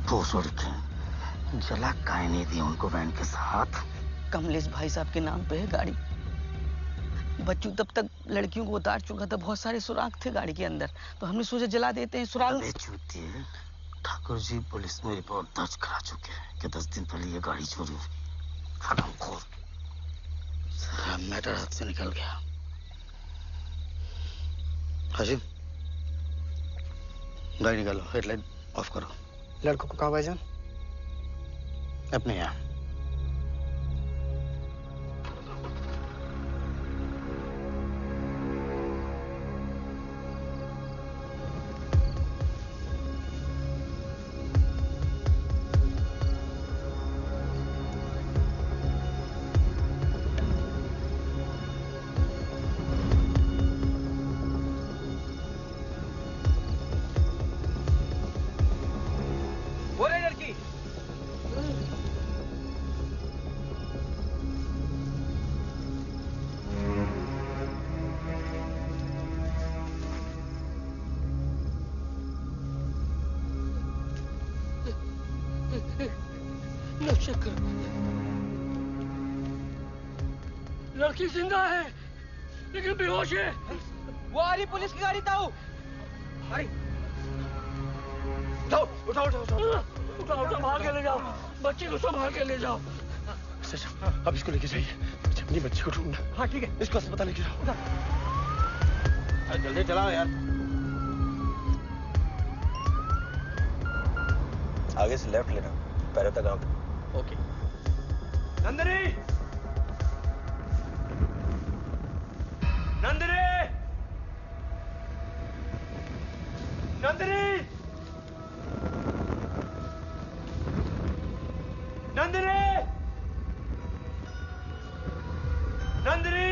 ठोस उड़के जला काहे नहीं दी उनको वैन के साथ। कमलेश भाई साहब के नाम पे है गाड़ी। बच्चू तब तक लड़कियों को उतार चुका था, बहुत सारे सुराग थे गाड़ी के अंदर, तो हमने सोचा जला देते हैं सुराग। अबे चूतिए, ठाकुर जी पुलिस में रिपोर्ट दर्ज करा चुके हैं कि 10 दिन पहले ये गाड़ी चोरी हुई। हरामखोर, सारा मैटर हाथ से निकल गया। हाजिर, गाड़ी निकालो, हेडलाइट ऑफ करो। लड़कों को कहाँ भाईजान? अपने यहाँ। लड़की जिंदा है लेकिन बेहोश है। वो आ रही पुलिस की गाड़ी। ताऊ उठाओ उठाओ उठाओ उठाओ, संभाल के ले जाओ, बच्ची को संभाल के ले जाओ। अब इसको लेके जाइए, मुझे अपनी बच्ची को ढूंढना। हाँ ठीक है, इसको अस्पताल लेके जाओ। अरे जल्दी चलाओ यार। आगे से लेफ्ट लेना, पैरों तक आओ। ओके। नंदिनी, नंदिनी, नंदिनी, नंदिनी, नंदिनी।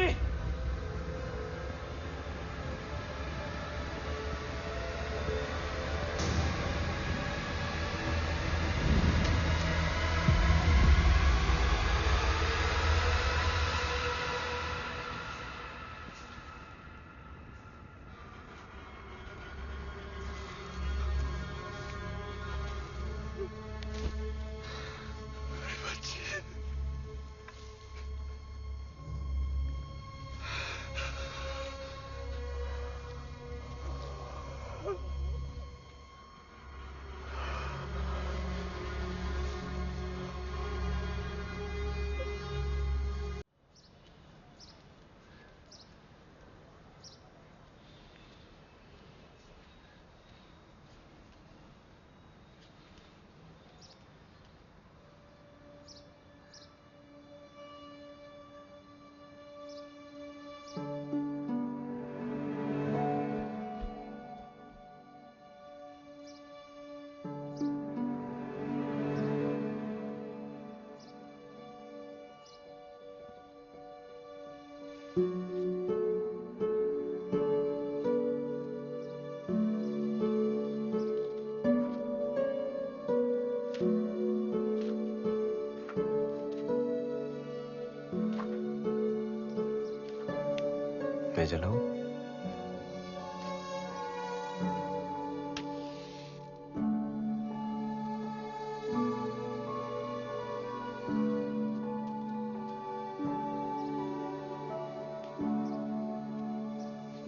मैं जलाऊं?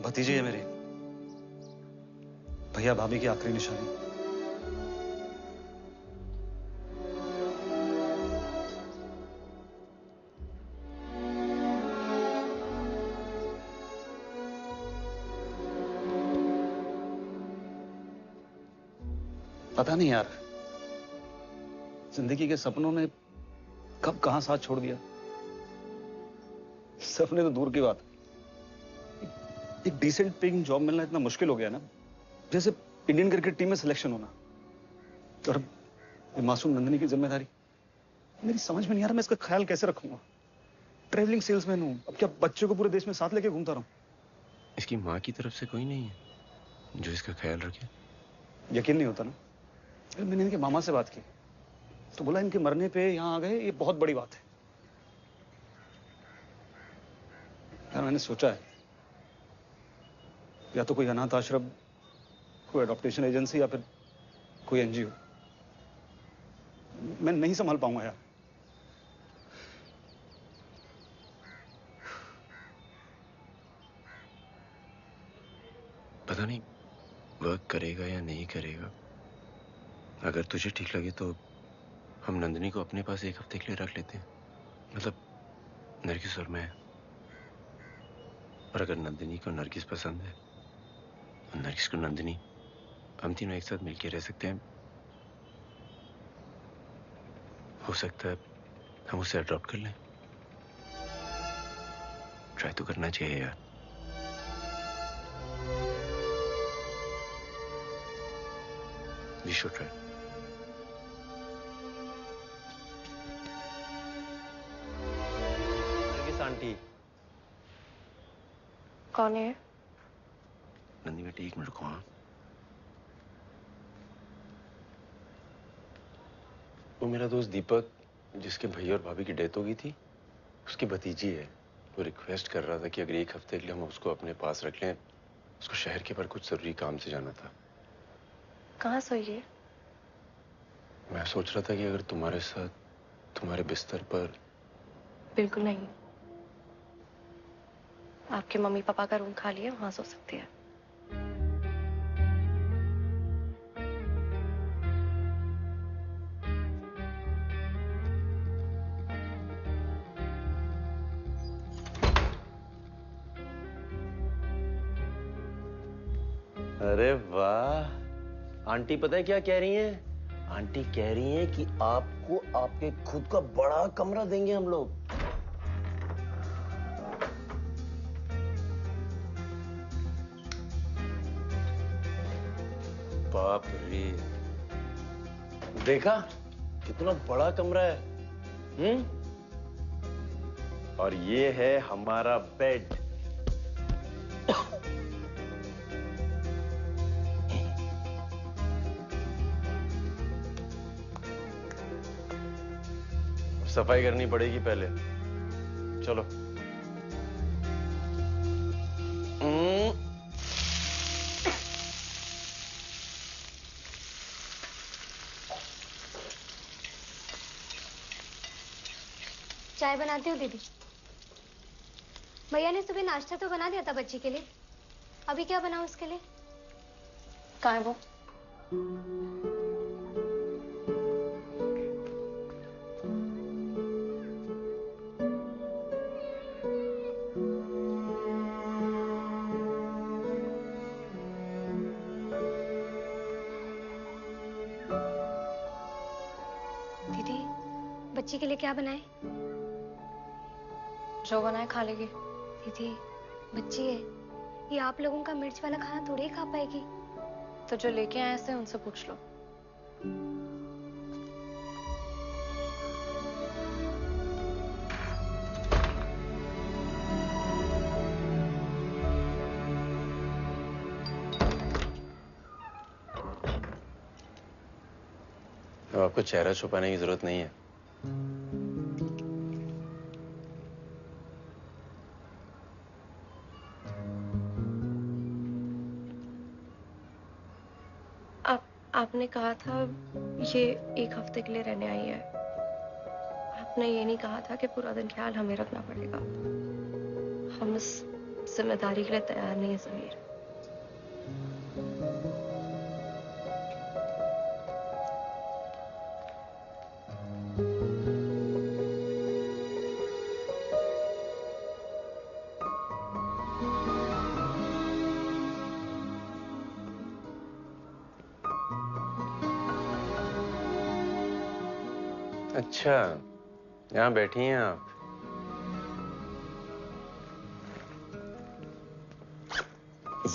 भतीजी है मेरी, भैया भाभी की आखिरी निशानी। पता नहीं यार, जिंदगी के सपनों ने कब कहां साथ छोड़ दिया। सपने तो दूर की बात, एक डिसेंट पेइंग जॉब मिलना इतना मुश्किल हो गया ना, जैसे इंडियन क्रिकेट टीम में सिलेक्शन होना। और ये मासूम नंदिनी की जिम्मेदारी मेरी समझ में नहीं आ रहा, मैं इसका ख्याल कैसे रखूंगा। ट्रेवलिंग सेल्समैन हूं, अब क्या बच्चे को पूरे देश में साथ लेके घूमता रहूं। इसकी माँ की तरफ से कोई नहीं है जो इसका ख्याल रखे? यकीन नहीं होता ना। मैंने इनके मामा से बात की तो बोला इनके मरने पे यहाँ आ गए, ये बहुत बड़ी बात है। यार मैंने सोचा है या तो कोई अनाथ आश्रम, कोई अडॉप्टेशन एजेंसी या फिर कोई एनजीओ। मैं नहीं संभाल पाऊंगा यार। पता नहीं वर्क करेगा या नहीं करेगा। अगर तुझे ठीक लगे तो हम नंदिनी को अपने पास एक हफ्ते के लिए रख लेते हैं, मतलब नरगिस और मैं। और अगर नंदिनी को नरगिस पसंद है और नरगिस को नंदिनी, हम तीनों एक साथ मिलकर रह सकते हैं। हो सकता है हम उसे अडॉप्ट कर लें। ट्राई तो करना चाहिए यार। We should try. Nargis aunty. कौन है? नंदी बेटी 1 मिनट रुको। हाँ, वो मेरा दोस्त दीपक, जिसके भैया और भाभी की डेथ हो गई थी, उसकी भतीजी है। वो रिक्वेस्ट कर रहा था कि अगर 1 हफ्ते के लिए हम उसको अपने पास रख लें। उसको शहर के बाहर कुछ जरूरी काम से जाना था। कहाँ सोई है? मैं सोच रहा था कि अगर तुम्हारे साथ तुम्हारे बिस्तर पर। बिल्कुल नहीं। आपके मम्मी पापा का रूम खाली है, वहां सो सकती है। अरे वाह, आंटी पता है क्या कह रही हैं? आंटी कह रही हैं कि आपको आपके खुद का बड़ा कमरा देंगे हम लोग। बाप रे, देखा कितना बड़ा कमरा है। और ये है हमारा बेड। सफाई करनी पड़ेगी पहले, चलो। चाय बनाती हूँ दीदी। भैया ने सुबह नाश्ता तो बना दिया था बच्ची के लिए, अभी क्या बनाऊं उसके लिए? कहाँ है वो? दीदी, बच्ची के लिए क्या बनाए? जो बनाए खा लेगी। दीदी, बच्ची है, ये आप लोगों का मिर्च वाला खाना थोड़ी ही खा पाएगी। तो जो लेके आए ऐसे उनसे पूछ लो। अब आपको चेहरा छुपाने की जरूरत नहीं है। आपने कहा था ये 1 हफ्ते के लिए रहने आई है। आपने ये नहीं कहा था कि पूरा दिन ख्याल हमें रखना पड़ेगा। हम इस जिम्मेदारी के लिए तैयार नहीं है समीर। अच्छा, यहाँ बैठी हैं आप।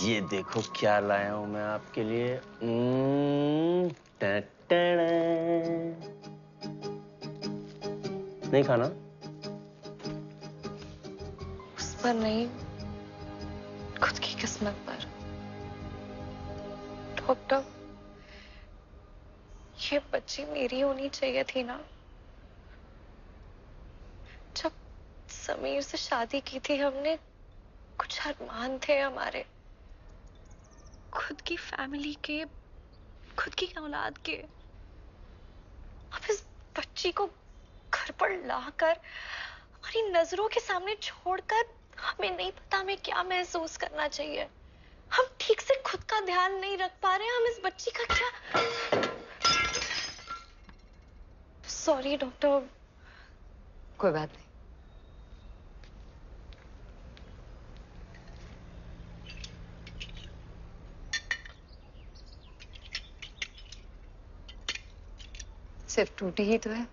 ये देखो क्या लाया हूं मैं आपके लिए। नहीं खाना? उस पर नहीं, खुद की किस्मत पर। डॉक्टर, ये बच्ची मेरी होनी चाहिए थी ना। जब समीर से शादी की थी हमने, कुछ अरमान थे हमारे, खुद की फैमिली के, खुद की औलाद के। अब इस बच्ची को घर पर लाकर हमारी नजरों के सामने छोड़कर हमें नहीं पता हमें क्या महसूस करना चाहिए। हम ठीक से खुद का ध्यान नहीं रख पा रहे हैं। हम इस बच्ची का क्या। Sorry doctor. कोई बात नहीं। सिर्फ टूटी ही तो है।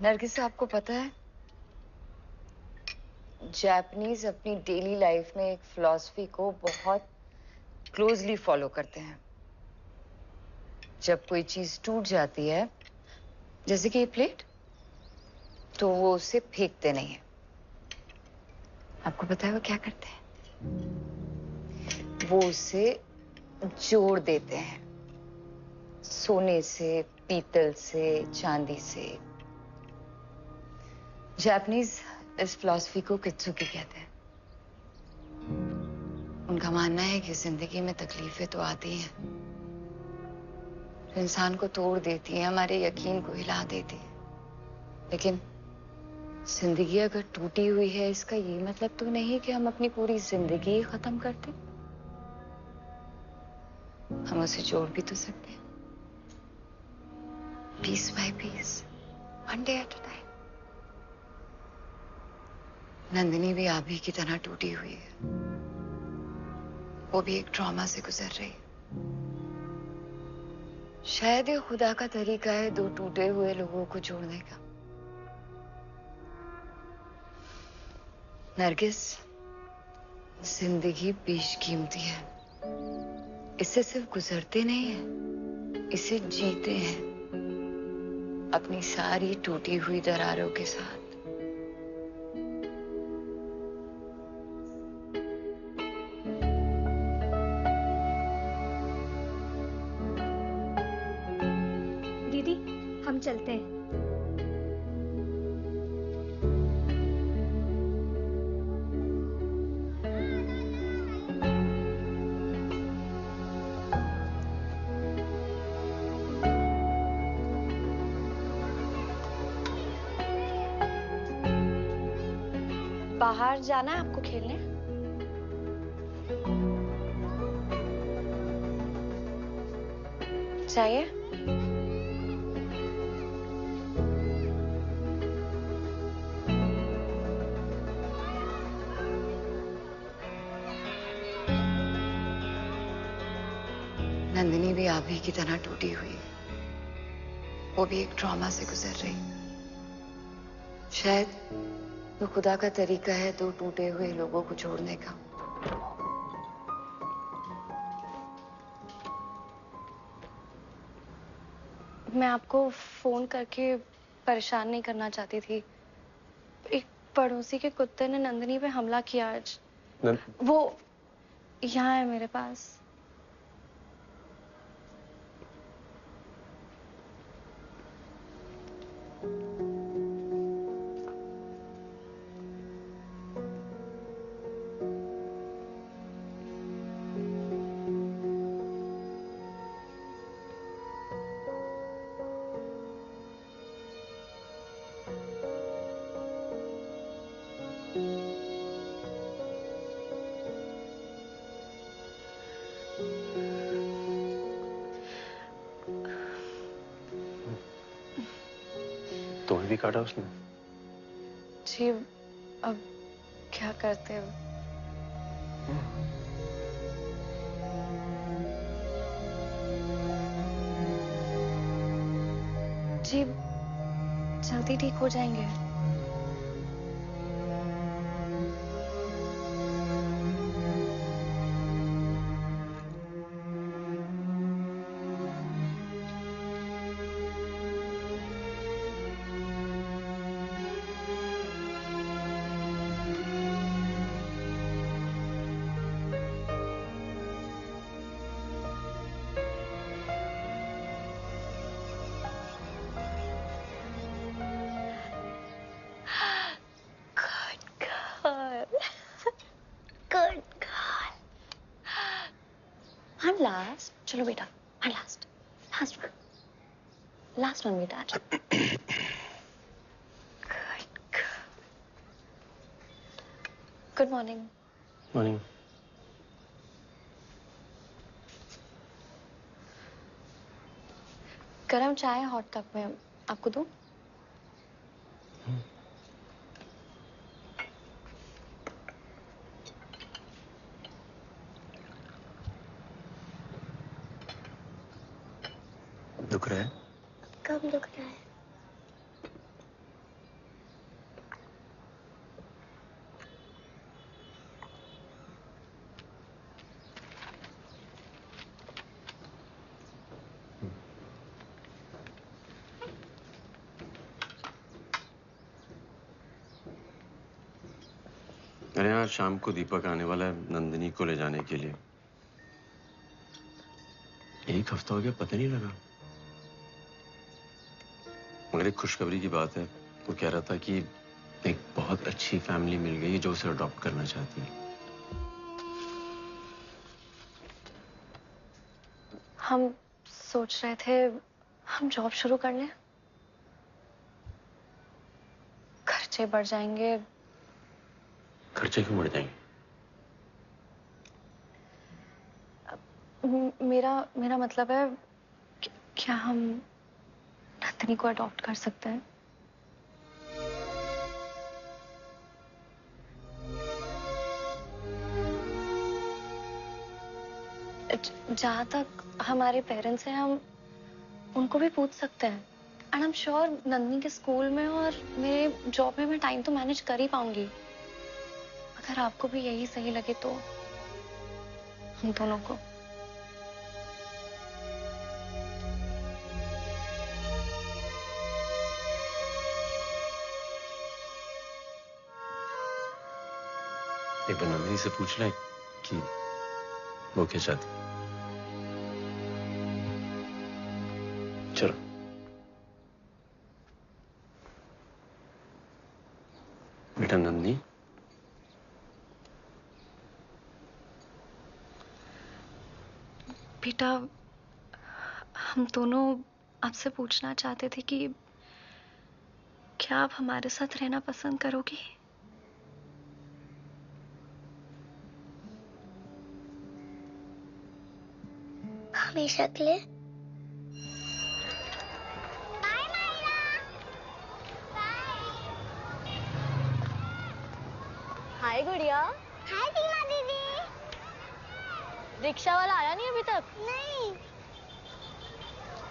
नरगिस, आपको पता है जापानीज अपनी डेली लाइफ में एक फिलॉसफी को बहुत क्लोजली फॉलो करते हैं। जब कोई चीज टूट जाती है, जैसे कि ये प्लेट, तो वो उसे फेंकते नहीं है। आपको पता है वो क्या करते हैं? वो उसे जोड़ देते हैं, सोने से, पीतल से, चांदी से। जापानीज इस फिलॉसफी को कित्सुकी कहते हैं। उनका मानना है कि जिंदगी में तकलीफें तो आती हैं, इंसान को तोड़ देती है, हमारे यकीन को हिला देती है, लेकिन जिंदगी अगर टूटी हुई है, इसका ये मतलब तो नहीं कि हम अपनी पूरी जिंदगी ही खत्म कर दें। हम उसे जोड़ भी तो सकते हैं, piece by piece, one day at a time. Nandini भी आप ही की तरह टूटी हुई है। वो भी एक ट्रॉमा से गुजर रही है। शायद ये खुदा का तरीका है दो टूटे हुए लोगों को जोड़ने का। नरगिस, जिंदगी बेशकीमती है। इससे सिर्फ गुजरते नहीं हैं, इसे जीते हैं, अपनी सारी टूटी हुई दरारों के साथ। दीदी, हम चलते हैं। बाहर जाना है आपको खेलने? चाहिए? नंदिनी भी आप ही की तरह टूटी हुई है। वो भी एक ट्रॉमा से गुजर रही है। शायद तो खुदा का तरीका है दो टूटे हुए लोगों को जोड़ने का। मैं आपको फोन करके परेशान नहीं करना चाहती थी। एक पड़ोसी के कुत्ते ने नंदिनी पे हमला किया आज। वो यहाँ है मेरे पास। तुम्हें भी काटा उसने? जी, अब क्या करते हो? जी, जल्दी ठीक हो जाएंगे। I'm last. चलो बेटा, I'm last. Last one. Last one बेटा. Good morning. मॉर्निंग। गरम चाय हॉट कप में आपको दूं? दुख रहा है? कब दुख रहा है? अरे आज शाम को दीपक आने वाला है नंदिनी को ले जाने के लिए। एक हफ्ता हो गया, पता नहीं लगा। मगर एक खुशखबरी की बात है, वो कह रहा था कि एक बहुत अच्छी फैमिली मिल गई जो उसे अडॉप्ट करना चाहती है। हम सोच रहे थे हम जॉब शुरू कर लें। खर्चे बढ़ जाएंगे। खर्चे क्यों बढ़ जाएंगे? मेरा मतलब है क्या हम नंदिनी को अडॉप्ट कर सकते हैं? जहां तक हमारे पेरेंट्स हैं, हम उनको भी पूछ सकते हैं। And I am sure Nandini के स्कूल में और मेरे जॉब में मैं टाइम तो मैनेज कर ही पाऊंगी। अगर आपको भी यही सही लगे तो हम दोनों को। एक बार नंदिनी से पूछ ले कि वो क्या चाहती। चलो। बेटा नंदिनी, बेटा हम दोनों आपसे पूछना चाहते थे कि क्या आप हमारे साथ रहना पसंद करोगी? हमेशा के लिए? हाय गुड़िया। हाय सीमा दीदी। रिक्शा वाला आया नहीं अभी तक? नहीं।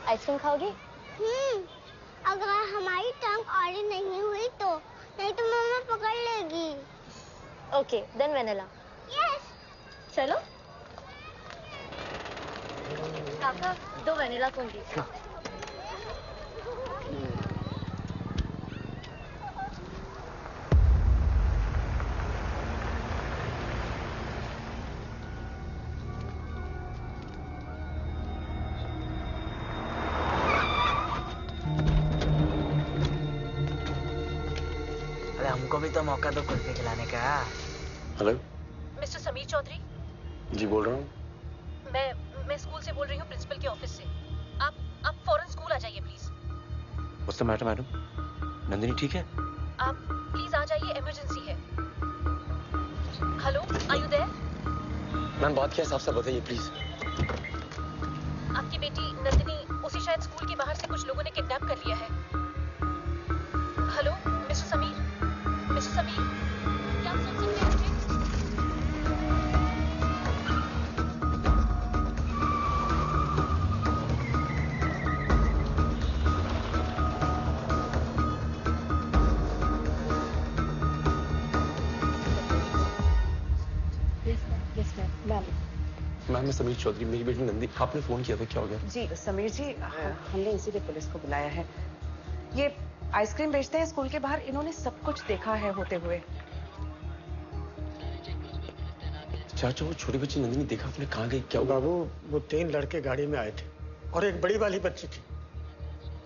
आइसक्रीम खाओगी? अगर हमारी टंग ऑडी नहीं हुई तो, नहीं तो मम्मा पकड़ लेगी। Okay, then vanilla. यस। चलो। काका 2 वेनिला कोन दीजिए। हमको भी तो मौका दो कुल्फी खिलाने का। Hello mister Sameer Chaudhary. जी बोल रहा हूँ। मैं स्कूल से बोल रही हूँ, प्रिंसिपल के ऑफिस से। आप फौरन स्कूल आ जाइए please. What's the matter, madam? Nandini ठीक है? आप प्लीज आ जाइए, इमरजेंसी है। Hello, are you there? Ma'am बात क्या है, साफ साफ बताइए प्लीज। आपकी बेटी नंदिनी, उसे शायद स्कूल के बाहर से कुछ लोगों ने किडनैप कर लिया है। Hello mister Sameer, mister Sameer, क्या आप सुन सकते हैं मुझे? मैम मैं समीर चौधरी, मेरी बेटी नंदी। आपने फोन किया था, क्या हो गया? जी समीर जी, हमने इसीलिए पुलिस को बुलाया है। ये आइसक्रीम बेचते हैं स्कूल के बाहर, इन्होंने सब कुछ देखा है होते हुए। चाचा वो छोटी बच्ची नंदिनी देखा आपने, कहाँ गई, क्या हुआ? बाबू वो 3 लड़के गाड़ी में आए थे और एक बड़ी वाली बच्ची थी,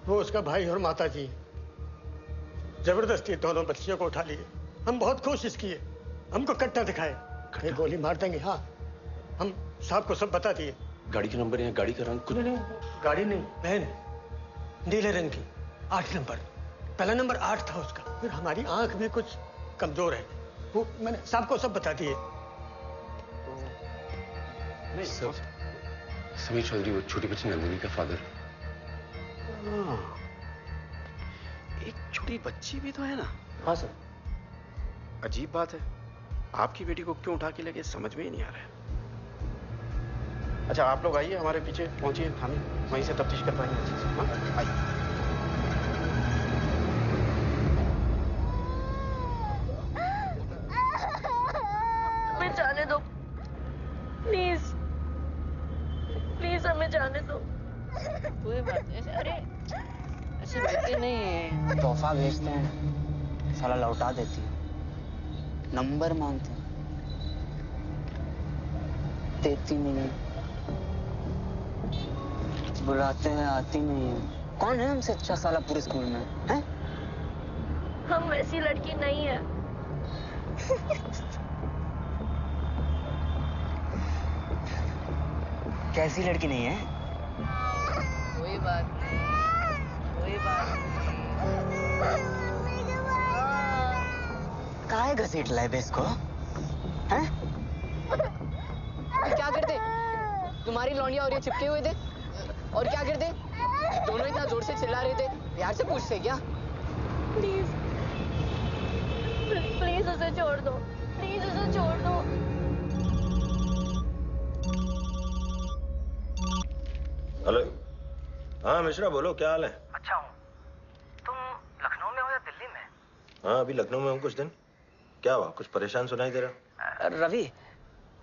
वो उसका भाई और माता जी। जबरदस्ती दोनों बच्चियों को उठा लिए। हम बहुत कोशिश किए, हमको कट्टा दिखाए, ये गोली मार देंगे। हाँ हम साहब को सब बता दिए, गाड़ी का नंबर या गाड़ी का रंग कुछ? नहीं, गाड़ी नहीं, वैन नीले रंग की, 8 नंबर। पहला नंबर 8 था उसका। फिर हमारी आंख भी कुछ कमजोर है, वो मैंने साहब को सब बता दिए। समीर चौधरी, वो छोटी बच्ची नंदिनी का फादर। एक छोटी बच्ची भी तो है ना? हाँ सर। अजीब बात है, आपकी बेटी को क्यों उठा के लगे समझ में ही नहीं आ रहा है। अच्छा आप लोग आइए, हमारे पीछे पहुंचिए थाने, वहीं से तफ्तीश कर पाएंगे अच्छे से। हाँ आइए। हमें जाने दो प्लीज, प्लीज हमें जाने दो। कोई बात नहीं, अरे ऐसे बेटे नहीं है। तोहफा भेजते हैं, साला लौटा देती है, नंबर मांगते हैं, देती नहीं है, बुलाते हैं आती नहीं है। कौन है हमसे अच्छा साला पूरे स्कूल में है? हम वैसी लड़की नहीं है। कैसी लड़की नहीं है? कोई बात नहीं, कोई बात नहीं। काहे घसीट लाए बे इसको? हैं? क्या करते? तुम्हारी लौंडिया और ये चिपके हुए थे, और क्या करते? दोनों इतना जोर से चिल्ला रहे थे, यार से पूछते क्या? प्लीज प्लीज उसे छोड़ दो, प्लीज उसे छोड़ दो। हेलो। हाँ मिश्रा बोलो, क्या हाल है? अच्छा हूँ। तुम लखनऊ में हो या दिल्ली में? हाँ अभी लखनऊ में हूँ कुछ दिन। क्या हुआ, कुछ परेशान सुनाई दे रहा? रवि,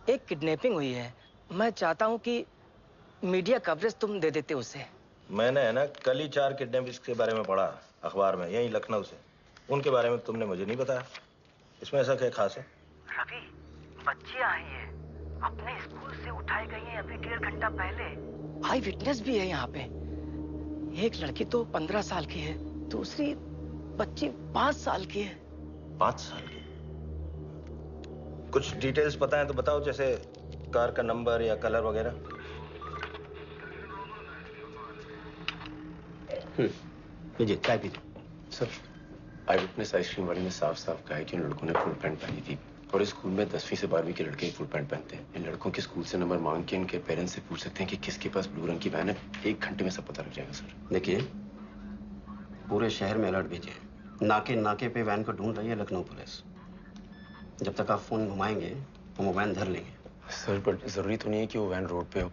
एक किडनैपिंग हुई है, मैं चाहता हूँ कि मीडिया कवरेज तुम दे देते उसे। मैंने है ना कल ही 4 किडनैपर्स के बारे में पढ़ा अखबार में, यहीं लखनऊ से। उनके बारे में तुमने मुझे नहीं बताया, इसमें ऐसा क्या खास है? रवि, बच्चियां आई है, अपने स्कूल से उठाई गई है अभी 1.5 घंटा पहले। आई विटनेस भी है यहाँ पे। एक लड़की तो 15 साल की है, दूसरी बच्ची 5 साल की है। 5 साल की? कुछ डिटेल्स पता है तो बताओ, जैसे कार का नंबर या कलर वगैरह। लीजिए चाय पीजिए। सर, आई विटनेस आइसक्रीम वाले ने साफ साफ कहा है कि उन लड़कों ने फुल पैंट पहनी थी, और इस स्कूल में 10वीं से 12वीं के लड़के फुल पैंट पहनते हैं। इन लड़कों के स्कूल से नंबर मांग के इनके पेरेंट्स से पूछ सकते हैं कि किसके पास ब्लू रंग की वैन है। 1 घंटे में सब पता लग जाएगा सर। देखिए, पूरे शहर में अलर्ट भेजिए, नाके नाके पे वैन को ढूंढ रही है लखनऊ पुलिस। जब तक आप फोन घुमाएंगे हम वो वैन धर लेंगे। सर बट जरूरी तो नहीं है कि वो वैन रोड पे हो,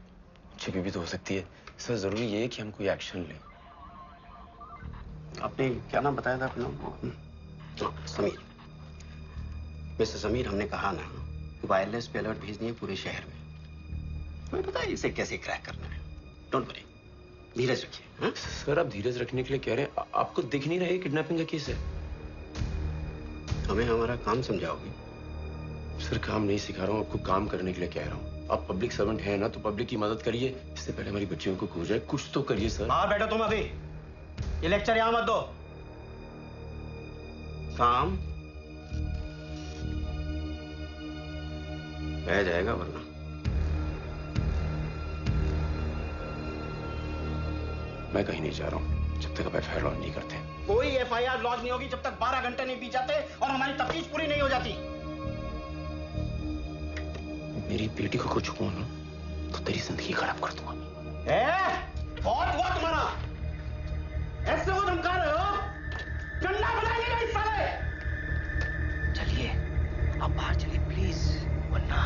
छिपी भी तो हो सकती है। सर जरूरी ये है कि हम कोई एक्शन लें। आपने क्या नाम बताया था अपना? समीर। मिस्टर समीर, हमने कहा ना वायरलेस पे अलर्ट भेजनी है पूरे शहर में। हमें पता है इसे कैसे क्रैक करना है। डोंट वरी, धीरज रखिए। सर आप धीरज रखने के लिए कह रहे हैं, आपको दिख नहीं रहा है किडनैपिंग का केस है? हमें हमारा काम समझाओगे? सर काम नहीं सिखा रहा हूँ आपको, काम करने के लिए कह रहा हूँ। आप पब्लिक सर्वेंट हैं ना, तो पब्लिक की मदद करिए। इससे पहले हमारी बच्चियों को खो जाए, कुछ तो करिए सर। बाहर बैठो तुम अभी, ये लेक्चर यहां मत दो। काम रह जाएगा वरना। मैं कहीं नहीं जा रहा हूँ जब तक आप FIR लॉन्च नहीं करते। कोई FIR लॉन्च नहीं होगी जब तक 12 घंटे नहीं बीत जाते और हमारी तफ्तीश पूरी नहीं हो जाती। मेरी बेटी को कुछ हुआ ना तो तेरी जिंदगी खराब कर दूंगा। बहुत हुआ तुम्हारा, ऐसे वो धमका रहे हो, गंदा बनाएंगे इस साले। चलिए अब बाहर चलिए प्लीज, वरना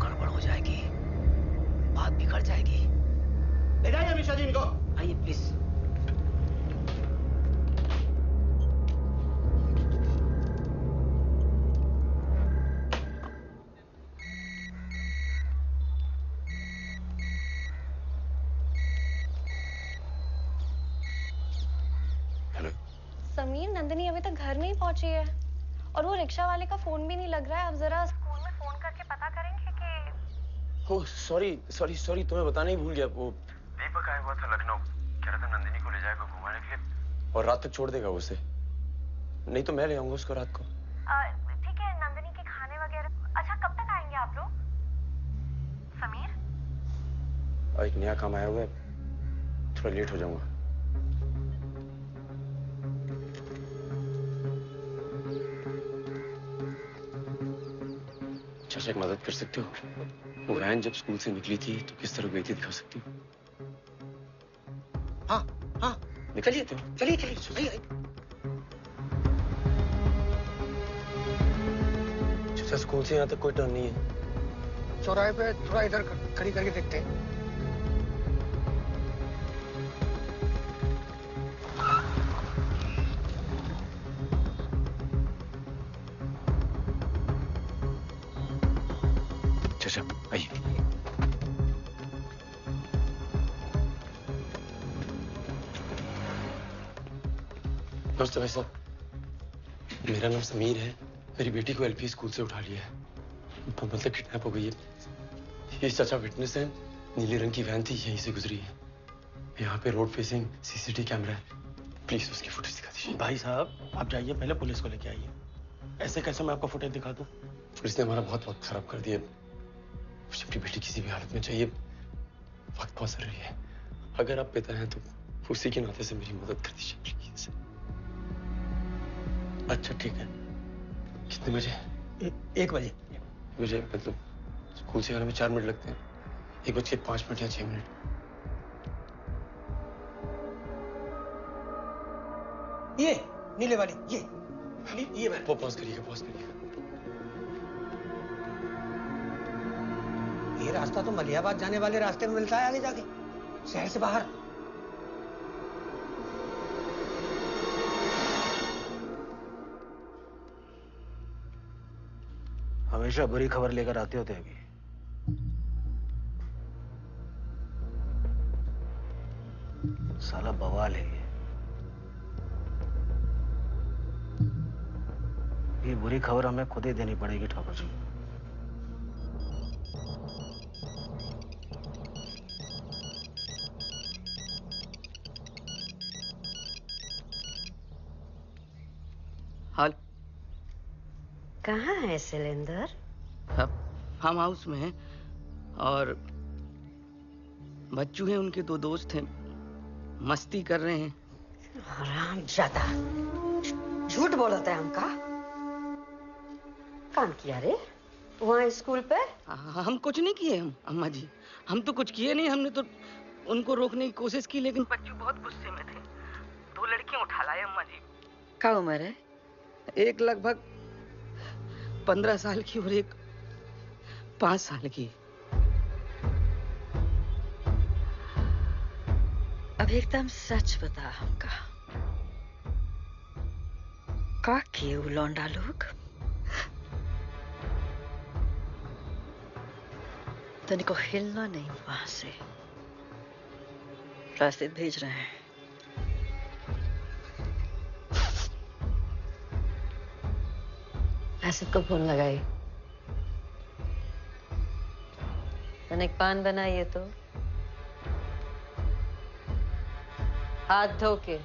गड़बड़ हो जाएगी, बात बिगड़ जाएगी। ले जाइए अमीशा जी इनको। आइए प्लीज। समीर, नंदिनी अभी तक घर नहीं पहुंची है और वो रिक्शा वाले का फोन भी नहीं लग रहा है। अब जरा स्कूल में फोन करके पता करेंगे कि। ओह सॉरी तुम्हें बताना ही भूल गया। वो दीपक आया हुआ था लखनऊ, कह रहा था नंदिनी को ले जाएगा घुमाने के लिए, और रात तक छोड़ देगा उसे। नहीं तो मैं ले आऊंगा उसको रात को। ठीक है, नंदिनी के खाने वगैरह। अच्छा कब तक आएंगे आप लोग? समीर और एक नया काम आया हुआ है, थोड़ा लेट हो जाऊंगा। चाचा एक मदद कर सकते हो? वो वैन जब स्कूल से निकली थी तो किस तरह गई थी दिखा सकती हो? हाँ हाँ, चलिए चलिए चलिए। चाचा स्कूल से यहाँ तक कोई टर्न नहीं है। चौराहे पे थोड़ा इधर खड़ी करके देखते हैं। चाचा आइए। नमस्ते भाई साहब, मेरा नाम समीर है। मेरी बेटी को एलपी स्कूल से उठा लिया है, मतलब किडनैप हो गई है। ये चाचा विटनेस है, नीले रंग की वैन थी, यहीं से गुजरी है। यहाँ पे रोड फेसिंग सीसीटीवी कैमरा है, प्लीज उसकी फुटेज दिखा दीजिए। भाई साहब आप जाइए, पहले पुलिस को लेके आइए। ऐसे कैसे मैं आपको फुटेज दिखा दूं? पुलिस ने हमारा बहुत वक्त खराब कर दिया। मुझे अपनी बेटी किसी भी हालत में चाहिए, वक्त बहुत जरूरी है। अगर आप पिता हैं तो उसी के नाते से मेरी मदद कर दीजिए प्लीज। अच्छा ठीक है। कितने बजे? 1 बजे। मुझे मतलब स्कूल से आने में 4 मिनट लगते हैं, 1:05 या 6 मिनट। ये नीले वाली, ये वो पॉज करिएगा, पॉज करिएगा। ये रास्ता तो मलियाबाद जाने वाले रास्ते में मिलता है, आगे जाके शहर से बाहर। हमेशा बुरी खबर लेकर आते होते अभी। साला बवाल है ये बुरी खबर हमें खुद ही देनी पड़ेगी ठाकुर जी। हाल कहाँ है सिलेंडर? अब फार्म हाउस में है और बच्चू हैं, उनके 2 दोस्त हैं, मस्ती कर रहे हैं। हरामजादा, झूठ बोलता है हमका। काम किया रे वहाँ स्कूल पे? हम कुछ नहीं किए हम अम्मा जी, हम तो कुछ किए नहीं। हमने तो उनको रोकने की कोशिश की, लेकिन बच्चू बहुत गुस्से में थे। 2 लड़कियां उठा लाए अम्मा जी। क्या उम्र है? एक लगभग 15 साल की और एक 5 साल की। अब एकदम सच बता हमका, का किए वो लौंडा लोग? तनिको हिलना नहीं वहां से, रास्ते भेज रहे हैं। आसिफ को फोन लगाई, तनिक पान बनाइए तो। हाथ धो के।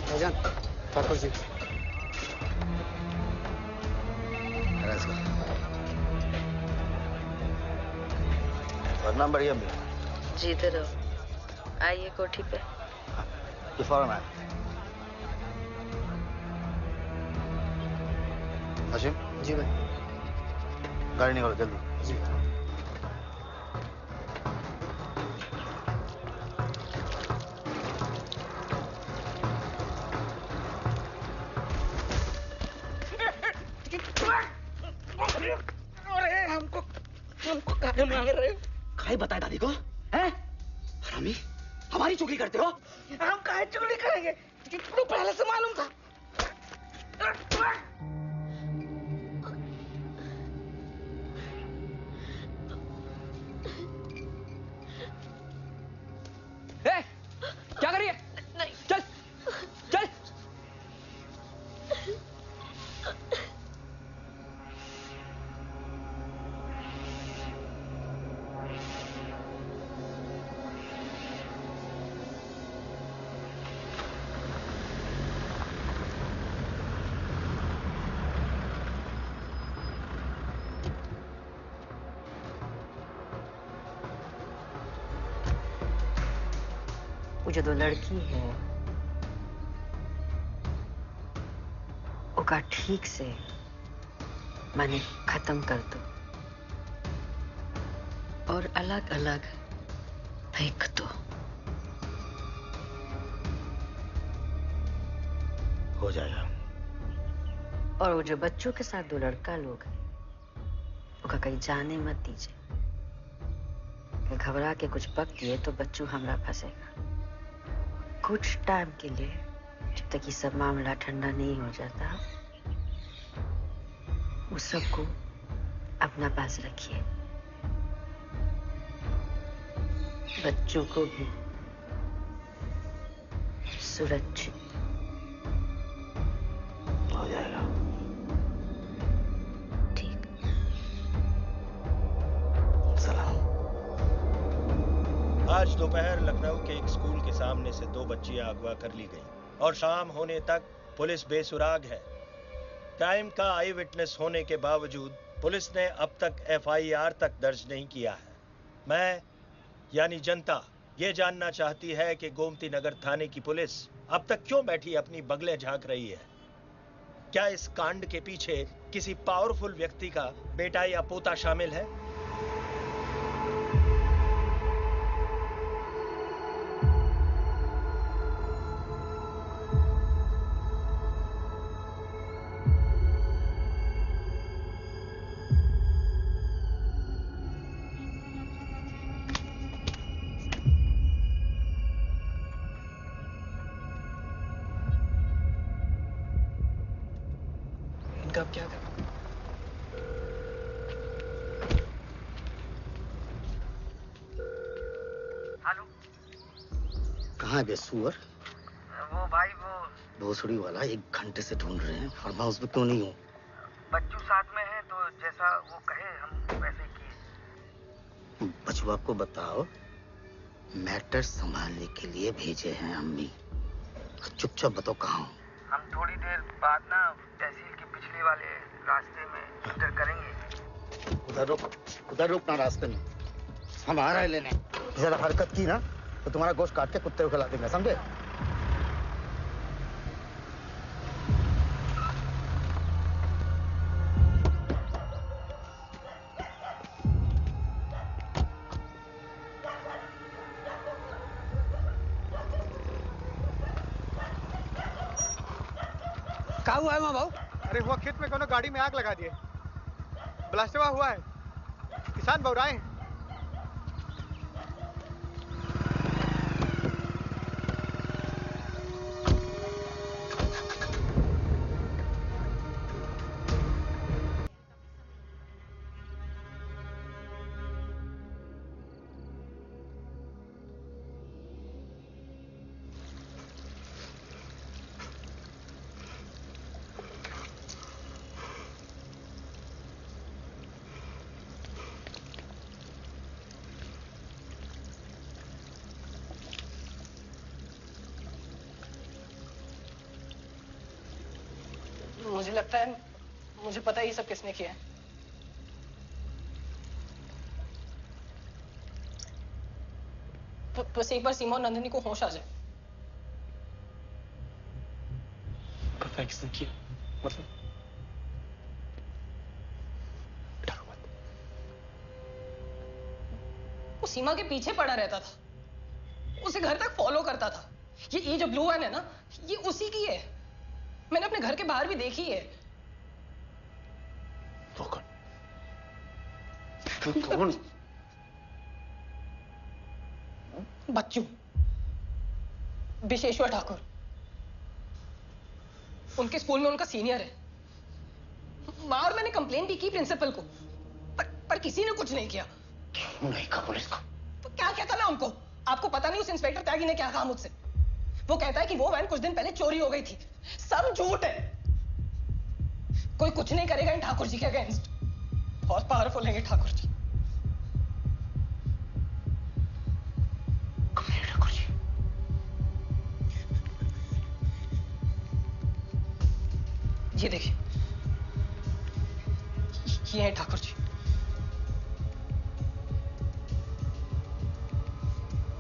भाईजान, ठाकुर जी। वरना बढ़िया भी जीते रहो। आइए कोठी पे। ये फौरन आए। हाशिम जी भाई। गाड़ी निकालो जल्दी। जी। अरे हमको काहे मांग रहे हो? काहे बताए दादी को? हैं? हरामी, हमारी चुगली करते हो? हम काहे चुगली करेंगे? तो पहले से मालूम था। क्या करिए? नहीं। चल चल। जो दो लड़की है ओका ठीक से माने खत्म कर दो और अलग अलग फेंक दो। हो जाएगा। और वो जो बच्चों के साथ दो लड़का लोग हैं ओका कहीं जाने मत दीजिए। घबरा के कुछ पक दिए तो बच्चों हमरा फंसेगा। कुछ टाइम के लिए जब तक ये सब मामला ठंडा नहीं हो जाता उस सबको अपना पास रखिए, बच्चों को भी सुरक्षित। हो जाएगा। ठीक। सलाम। आज दोपहर लखनऊ के एक स्कूल के सामने से 2 बच्चियां अगवा कर ली गईं और शाम होने तक पुलिस बेसुराग है। क्राइम का आई विटनेस होने के बावजूद पुलिस ने अब तक FIR तक दर्ज नहीं किया है। मैं यानी जनता ये जानना चाहती है कि गोमती नगर थाने की पुलिस अब तक क्यों बैठी अपनी बगलें झांक रही है। क्या इस कांड के पीछे किसी पावरफुल व्यक्ति का बेटा या पोता शामिल है? अब क्या करें? हेलो, कहाँ है बेसुअर? वो भाई वो भोसड़ी वाला 1 घंटे से ढूंढ रहे हैं और मैं उसमें क्यों नहीं हूँ? बच्चू साथ में है तो जैसा वो कहे हम वैसे ही किए। बच्चू आपको बताओ, मैटर संभालने के लिए भेजे हैं अम्मी। चुपचाप बताओ कहाँ हूँ? हम थोड़ी देर बाद ना तहसील के पिछले वाले रास्ते में इंटर करेंगे। उधर रुकना रास्ते में, हम आ रहे हैं लेने। जरा हरकत की ना तो तुम्हारा गोश्त काट के कुत्ते को खिला देंगे, समझे? क्या हुआ है भाऊ? अरे हुआ खेत में कोनो गाड़ी में आग लगा दिए, ब्लास्ट हुआ है, किसान बौराए हैं। मुझे लगता है मुझे पता है ये सब किसने किया है। बस एक बार सीमा और नंदिनी को होश आ जाए। पता है किसने किया? मतलब वो सीमा के पीछे पड़ा रहता था, उसे घर तक फॉलो करता था। ये जो ब्लू वैन है ना, ये उसी की है। मैंने अपने घर के बाहर भी देखी है। वो कौन? बच्चू, विशेश्वर ठाकुर, उनके स्कूल में उनका सीनियर है। माँ और मैंने कंप्लेन भी की प्रिंसिपल को, पर किसी ने कुछ नहीं किया। क्यों नहीं कहा पुलिस को? तो क्या कहता मैं उनको? आपको पता नहीं उस इंस्पेक्टर त्यागी ने क्या कहा मुझसे? वो कहता है कि वो वैन कुछ दिन पहले चोरी हो गई थी। सब झूठ है। कोई कुछ नहीं करेगा इन ठाकुर जी के अगेंस्ट। बहुत पावरफुल है ये ठाकुर जी। ठाकुर जी ये देखिए, ये है ठाकुर जी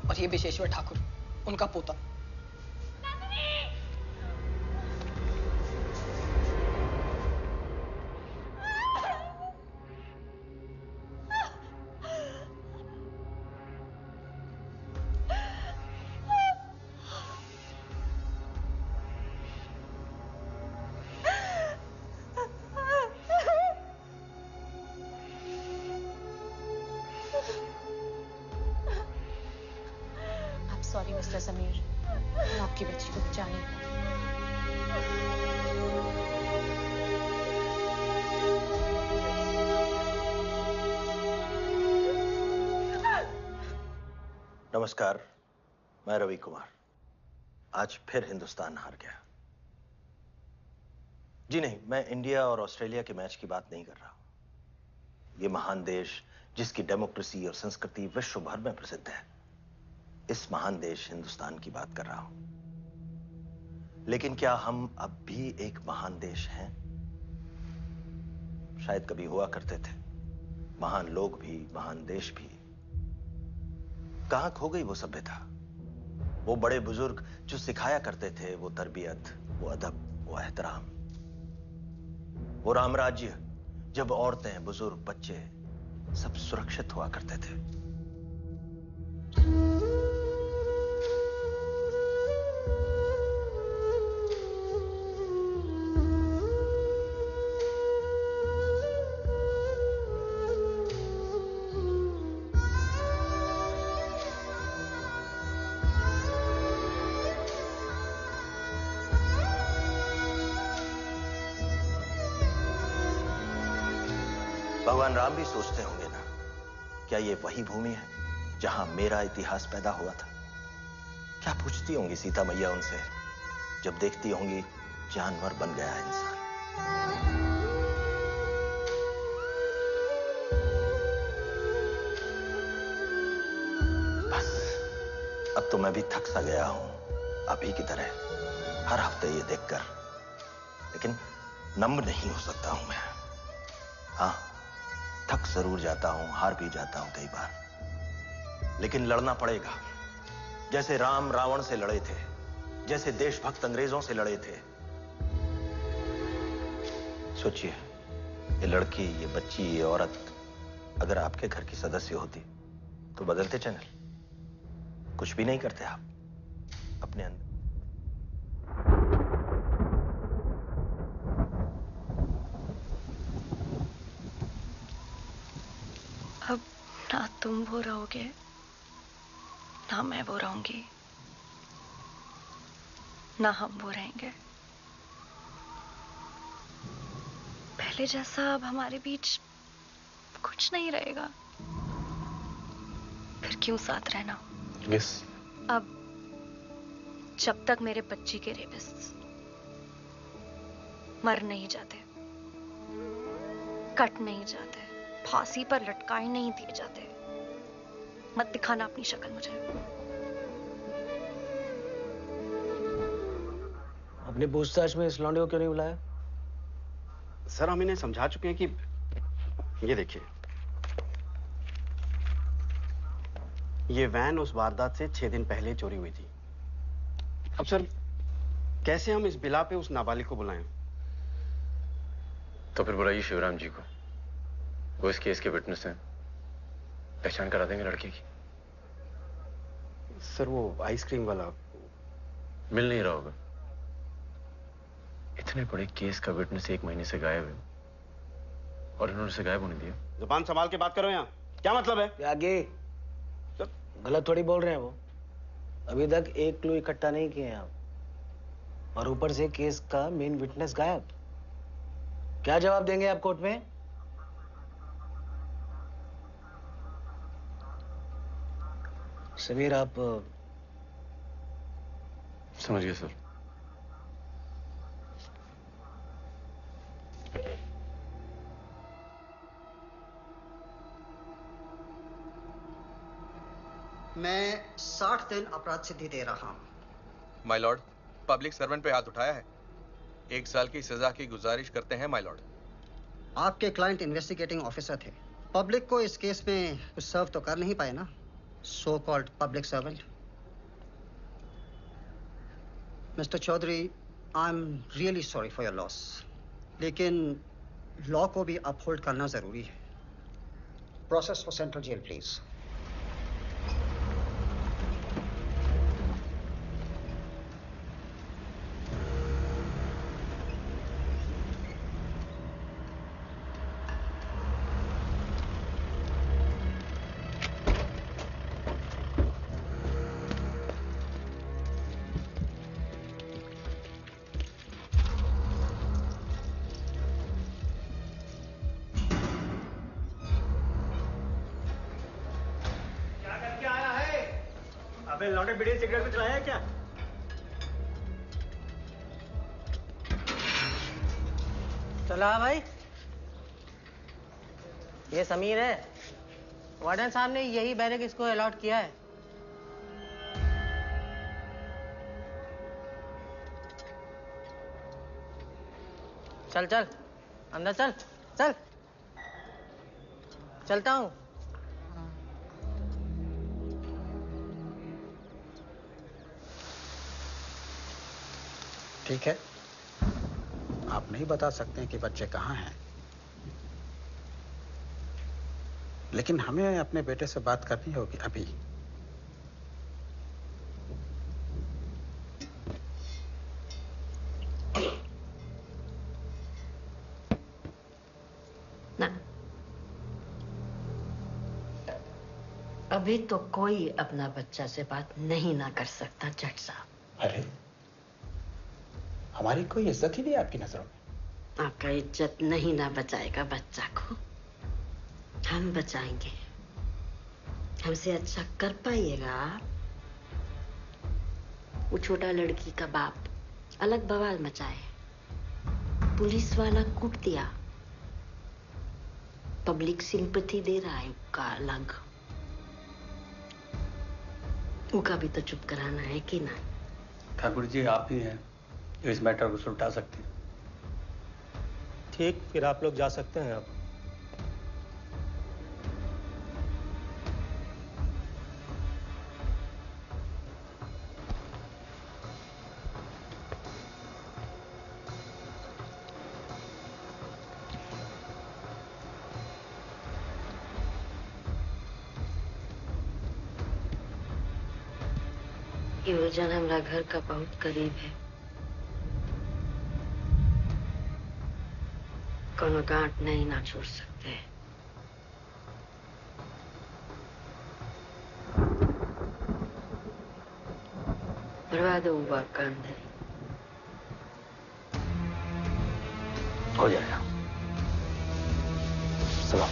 और ये विशेश्वर ठाकुर। उनका पोता। सॉरी मिस्टर समीर, मैं आपकी बच्ची को बचा नहीं पाई। नमस्कार, मैं रवि कुमार। आज फिर हिंदुस्तान हार गया। जी नहीं, मैं इंडिया और ऑस्ट्रेलिया के मैच की बात नहीं कर रहा हूं। ये महान देश जिसकी डेमोक्रेसी और संस्कृति विश्व भर में प्रसिद्ध है, इस महान देश हिंदुस्तान की बात कर रहा हूं। लेकिन क्या हम अब भी एक महान देश हैं? शायद कभी हुआ करते थे। महान लोग भी, महान देश भी। कहां खो गई वो सभ्यता, वो बड़े बुजुर्ग जो सिखाया करते थे, वो तरबियत, वो अदब, वो एहतराम, वो रामराज्य जब औरतें, बुजुर्ग, बच्चे सब सुरक्षित हुआ करते थे। भगवान राम भी सोचते होंगे ना, क्या ये वही भूमि है जहां मेरा इतिहास पैदा हुआ था? क्या पूछती होंगी सीता मैया उनसे जब देखती होंगी जानवर बन गया है इंसान? बस अब तो मैं भी थक सा गया हूं, अभी की तरह हर हफ्ते ये देखकर। लेकिन नम्र नहीं हो सकता हूं मैं। हाँ, थक जरूर जाता हूं, हार भी जाता हूं कई बार, लेकिन लड़ना पड़ेगा। जैसे राम रावण से लड़े थे, जैसे देशभक्त अंग्रेजों से लड़े थे। सोचिए, ये लड़की, ये बच्ची, ये औरत अगर आपके घर की सदस्य होती तो बदलते चैनल? कुछ भी नहीं करते आप अपने अंदर। अब ना तुम वो रहोगे, ना मैं वो रहूंगी, ना हम वो रहेंगे। पहले जैसा अब हमारे बीच कुछ नहीं रहेगा। फिर क्यों साथ रहना? यस। अब जब तक मेरे बच्ची के रेपिस्ट मर नहीं जाते, कट नहीं जाते, फांसी पर लटकाए नहीं दिए जाते, मत दिखाना अपनी शक्ल मुझे। अपनी पूछताछ में इस लौंडे को क्यों नहीं बुलाया? सर, हम इन्हें समझा चुके हैं कि ये देखिए, ये वैन उस वारदात से 6 दिन पहले चोरी हुई थी। अब सर, कैसे हम इस बिला पे उस नाबालिग को बुलाएं? तो फिर बुलाइए शिवराम जी को, वो इस केस के विटनेस हैं, पहचान करा देंगे लड़के की। सर, वो आइसक्रीम वाला मिल नहीं रहा होगा। इतने बड़े केस का विटनेस 1 महीने से गायब है और इन्होंने उसे गायब होने दिया। जुबान संभाल के बात करो। यहाँ क्या मतलब है? आगे गलत थोड़ी बोल रहे हैं वो। अभी तक एक क्लू इकट्ठा नहीं किए हैं आप, और ऊपर से केस का मेन विटनेस गायब। क्या जवाब देंगे आप कोर्ट में? समीर, आप समझ गए सर। मैं 60 दिन अपराध सिद्धि दे रहा हूं। माय लॉर्ड, पब्लिक सर्वेंट पे हाथ उठाया है। 1 साल की सजा की गुजारिश करते हैं माय लॉर्ड। आपके क्लाइंट इन्वेस्टिगेटिंग ऑफिसर थे। पब्लिक को इस केस में कुछ सर्व तो कर नहीं पाए ना, so called public servant. Mister Chaudhary, I am really sorry for your loss, लेकिन लॉ को भी अपहोल्ड करना जरूरी है। Process for central jail please. अबे लौंडे बीड़ी सिगरेट भी चलाया है क्या? चला भाई, ये समीर है। वार्डन साहब ने यही बैरक इसको अलॉट किया है। चल चल अंदर चल चल। चलता हूँ। ठीक है, आप नहीं बता सकते हैं कि बच्चे कहाँ हैं, लेकिन हमें अपने बेटे से बात करनी होगी अभी। ना, अभी तो कोई अपना बच्चा से बात नहीं ना कर सकता जज साहब। अरे, हमारी कोई इज्जत ही नहीं आपकी नजरों में। आपका इज्जत नहीं ना बचाएगा बच्चा को, हम बचाएंगे। हमसे अच्छा कर पाइएगा आप? वो छोटा लड़की का बाप अलग बवाल मचाए, पुलिस वाला कूट दिया, पब्लिक सिंपैथी दे रहा है उसका अलग। उनका भी तो चुप कराना है कि ना? ठाकुर जी, आप ही हैं जो इस मैटर को सुलटा सकते हैं। ठीक, फिर आप लोग जा सकते हैं अब। ये वजन हमारा घर का बहुत करीब है। कोनो गांठ नहीं ना छोड़ सकते। भरवा दो हुआ का अंदर हो जाएगा। चलो।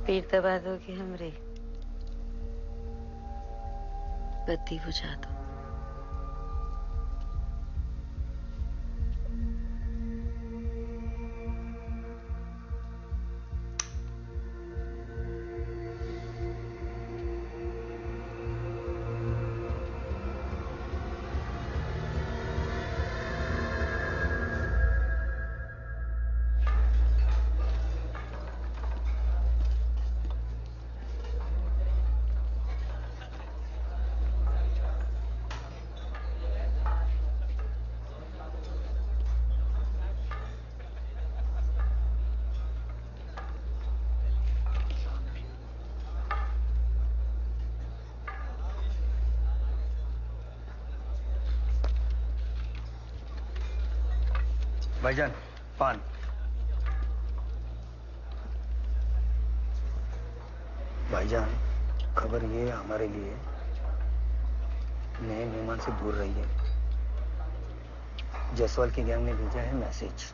पीर दबा दोगे हमरे, बत्ती बुझा दो। भाईजान, पान। भाईजान, खबर ये हमारे लिए नए मेहमान से दूर रहिए। जायसवाल की गैंग ने भेजा है मैसेज,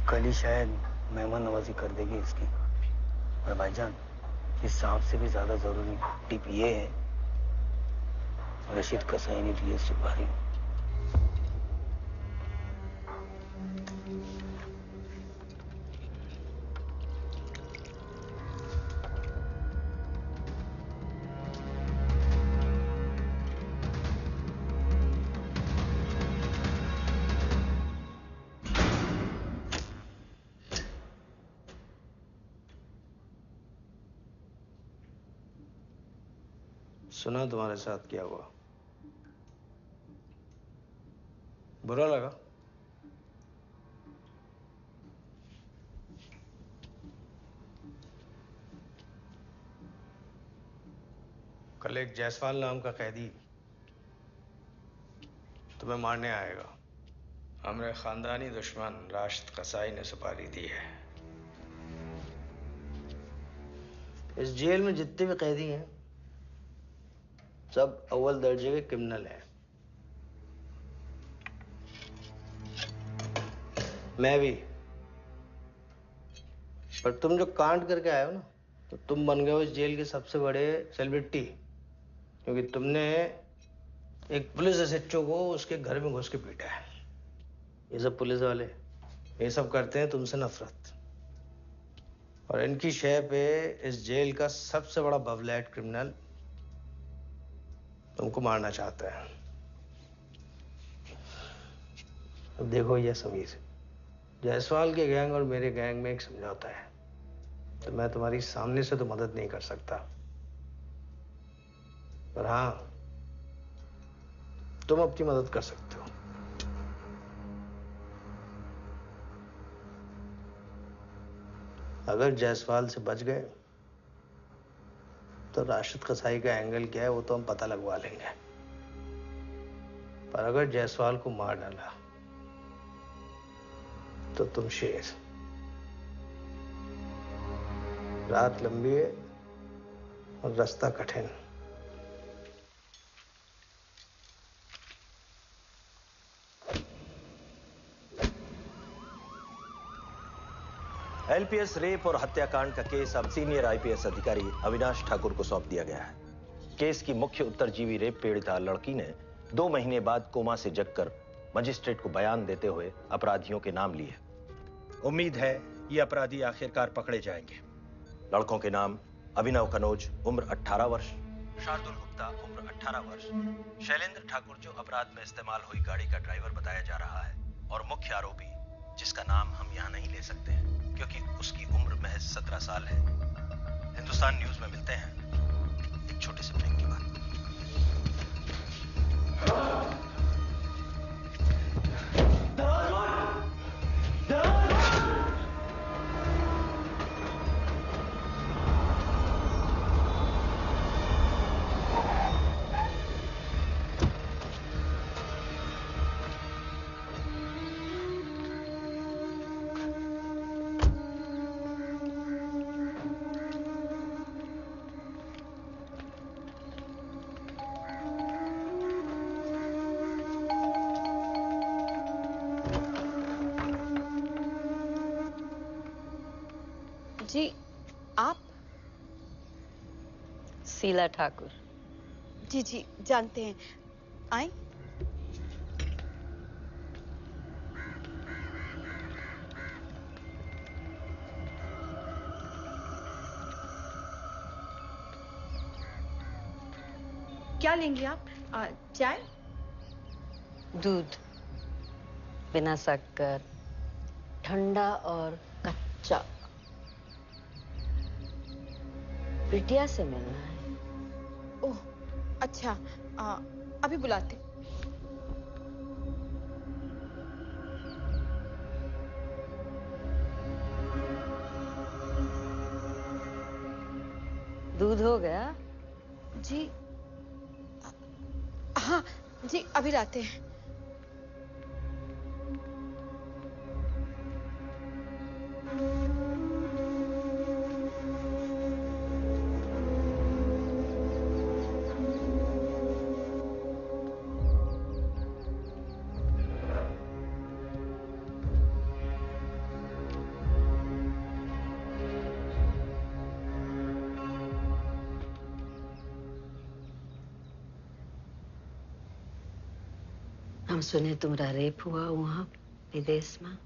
कल ही शायद मेहमान नवाजी कर देगी इसकी। और भाईजान, इस सांप से भी ज्यादा जरूरी टिप ये है, रशीद कसाई ने दी है सुपारी। सुना तुम्हारे साथ क्या हुआ? बुरा लगा? कल एक जायसवाल नाम का कैदी तुम्हें मारने आएगा। हमारे खानदानी दुश्मन राशिद कसाई ने सुपारी दी है। इस जेल में जितने भी कैदी हैं सब अव्वल दर्जे के क्रिमिनल हैं। मैं भी। पर तुम जो कांड करके आए हो ना, तो तुम बन गए हो इस जेल के सबसे बड़े सेलिब्रिटी, क्योंकि तुमने एक पुलिस एसएचओ को उसके घर में घुस के पीटा है। ये सब पुलिस वाले ये सब करते हैं तुमसे नफरत, और इनकी शय पे इस जेल का सबसे बड़ा बवलैट क्रिमिनल तुमको मारना चाहता है। अब देखो ये समीर, जायसवाल के गैंग और मेरे गैंग में एक समझौता है, तो मैं तुम्हारी सामने से तो मदद नहीं कर सकता, पर हाँ तुम अपनी मदद कर सकते हो। अगर जायसवाल से बच गए तो राशिद कसाई का एंगल क्या है वो तो हम पता लगवा लेंगे, पर अगर जायसवाल को मार डाला तो तुम शेर। रात लंबी है और रास्ता कठिन। एलपीएस रेप और हत्याकांड का केस अब सीनियर आईपीएस अधिकारी अविनाश ठाकुर को सौंप दिया गया है। केस की मुख्य उत्तरजीवी रेप पीड़िता लड़की ने 2 महीने बाद कोमा से जगकर मजिस्ट्रेट को बयान देते हुए अपराधियों के नाम लिए। उम्मीद है ये अपराधी आखिरकार पकड़े जाएंगे। लड़कों के नाम अभिनव कनौज उम्र 18 वर्ष, शार्दुल गुप्ता उम्र 18 वर्ष, शैलेंद्र ठाकुर जो अपराध में इस्तेमाल हुई गाड़ी का ड्राइवर बताया जा रहा है, और मुख्य आरोपी जिसका नाम हम यहाँ नहीं ले सकते हैं क्योंकि उसकी उम्र महज 17 साल है। हिंदुस्तान न्यूज में मिलते हैं एक छोटे से ब्रेक के बाद। जी आप? शीला ठाकुर। जी जी जानते हैं, आए। क्या लेंगे आप? चाय? दूध बिना शक्कर, ठंडा और कच्चा। बिटिया से मिलना है। ओह अच्छा, अभी बुलाते। दूध हो गया? जी हाँ जी अभी लाते हैं। सुने तुम्हारा रेप हुआ वहां विदेश में।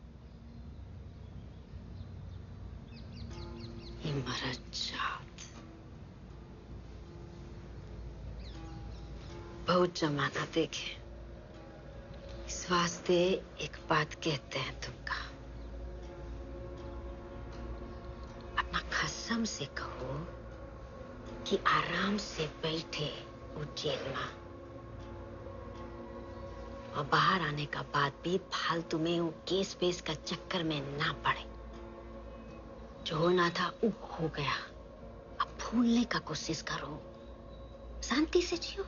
ये मरद जात बहुत जमाना देखे, इस वास्ते एक बात कहते हैं तुमका, अपना कसम से कहो कि आराम से बैठे वो जेल में, और बाहर आने का बाद भी फालतू में वो केस वेस का चक्कर में ना पड़े। जो होना था वो हो गया, अब भूलने का कोशिश करो, शांति से जियो।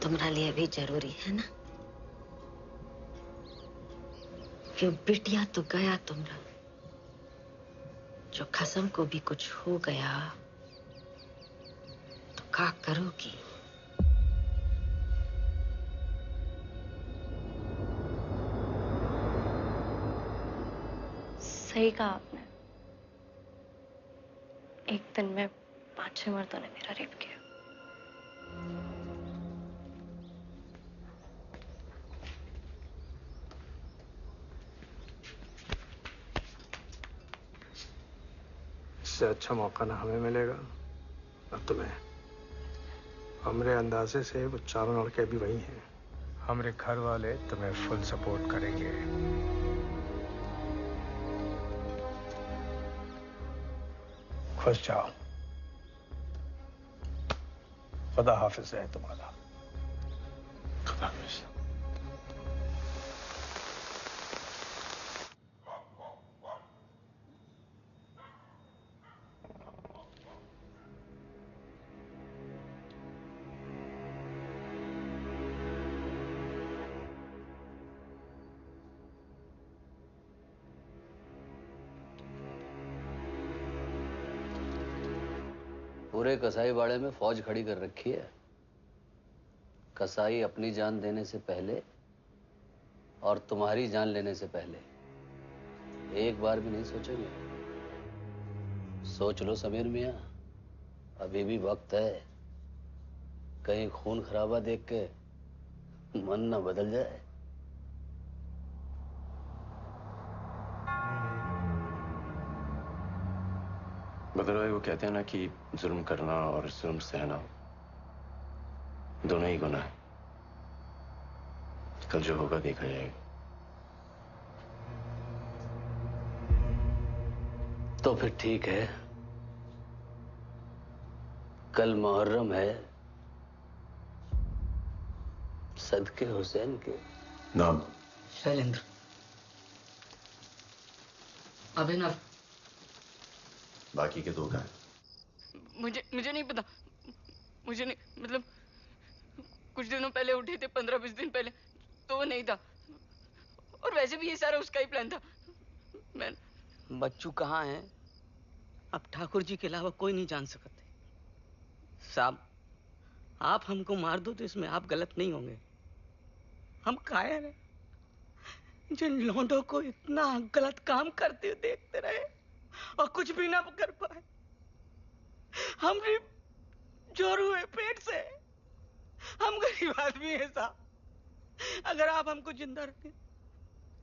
तुम्हारे लिए भी जरूरी है ना, क्यों बिटिया तो गया तुम्हारा, जो कसम को भी कुछ हो गया तो क्या करोगी? सही कहा आपने। एक दिन में 5-6 मर्दों ने मेरा रेप किया। इससे अच्छा मौका ना हमें मिलेगा ना तुम्हें। हमारे अंदाजे से वो चारों लड़के अभी वही हैं। हमारे घर वाले तुम्हें फुल सपोर्ट करेंगे। खुश जाओ, खुदा हाफिज है तुम्हारा। खुदा हाफिज। पूरे कसाई बाड़े में फौज खड़ी कर रखी है। कसाई अपनी जान देने से पहले और तुम्हारी जान लेने से पहले एक बार भी नहीं सोचेंगे। सोच लो समीर मियां, अभी भी वक्त है, कहीं खून खराबा देख के मन न बदल जाए। बदर भाई, वो कहते हैं ना कि जुल्म करना और जुल्म सहना दोनों ही गुनाह है। कल जो होगा देखा जाएगा। तो फिर ठीक है, कल मुहर्रम है, सदके हुसैन के। नाम? शैलेंद्र। अभिनव। बाकी के दो का है? मुझे नहीं पता। मुझे नहीं, मतलब कुछ दिनों पहले उठे थे, 15-20 दिन पहले, तो वो नहीं था। और वैसे भी ये सारा उसका ही प्लान था। मैं बच्चू कहाँ है अब ठाकुर जी के अलावा कोई नहीं जान सकते। साहब, आप हमको मार दो तो इसमें आप गलत नहीं होंगे। हम कायर हैं जिन लौंडों को इतना गलत काम करते हुए देखते रहे और कुछ भी ना कर पाए। हम भी जोर हुए पेट से, हम गरीब आदमी हैं साहब। अगर आप हमको जिंदा रखें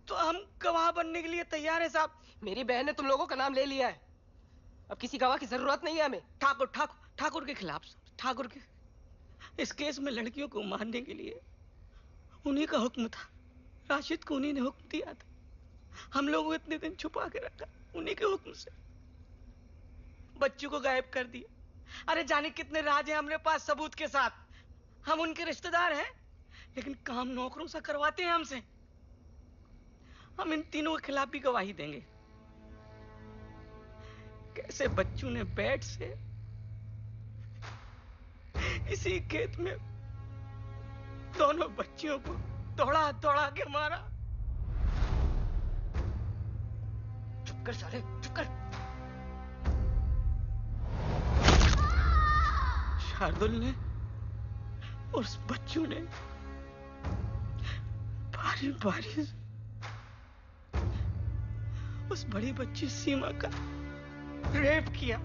तो हम गवाह बनने के लिए तैयार हैं साहब। मेरी बहन ने तुम लोगों का नाम ले लिया है, अब किसी गवाह की जरूरत नहीं है हमें। ठाकुर के खिलाफ, ठाकुर के इस केस में लड़कियों को मारने के लिए उन्हीं का हुक्म था। राशिद को उन्हीं ने हुक्म दिया था। हम लोगों को इतने दिन छुपा के रखा, उन्हीं के हुक्म से बच्चों को गायब कर दिया। अरे जाने कितने राज हैं हमारे पास सबूत के साथ। हम उनके रिश्तेदार हैं, लेकिन काम नौकरों से करवाते हैं हमसे। हम इन तीनों के खिलाफ भी गवाही देंगे। कैसे बच्चों ने बैट से इसी खेत में दोनों बच्चियों को दौड़ा दौड़ा के मारा। चुप कर साले, चुप कर। शार्दुल ने, उस बच्चों ने बारी बारी उस बड़ी बच्ची सीमा का रेप किया।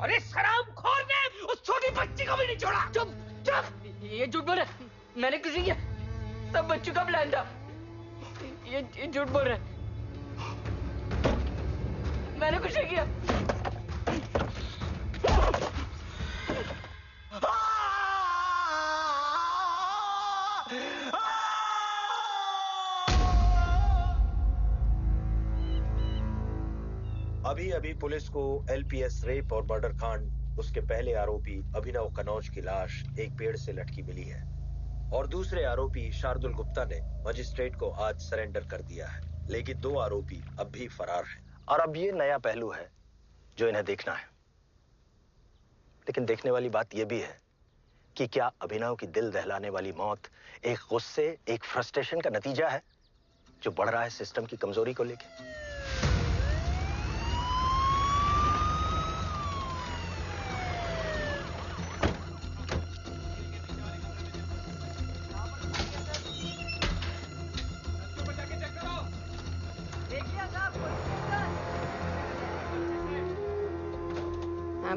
और इस हरामखोर ने उस छोटी बच्ची को भी नहीं छोड़ा। चुप चुप, ये झूठ बोल रहा है, मैंने कुछ नहीं किया, सब बच्चों का प्लान था। ये झूठ बोल रहा है, मैंने कुछ नहीं किया। अभी अभी पुलिस को एलपीएस रेप और मर्डर कांड उसके पहले आरोपी अभिनव कनौज की लाश एक पेड़ से लटकी मिली है और दूसरे आरोपी शार्दुल गुप्ता ने मजिस्ट्रेट को आज सरेंडर कर दिया है, लेकिन 2 आरोपी अब भी फरार हैं। और अब ये नया पहलू है जो इन्हें देखना है। लेकिन देखने वाली बात यह भी है कि क्या अभिनव की दिल दहलाने वाली मौत एक गुस्से, एक फ्रस्ट्रेशन का नतीजा है जो बढ़ रहा है सिस्टम की कमजोरी को लेकर।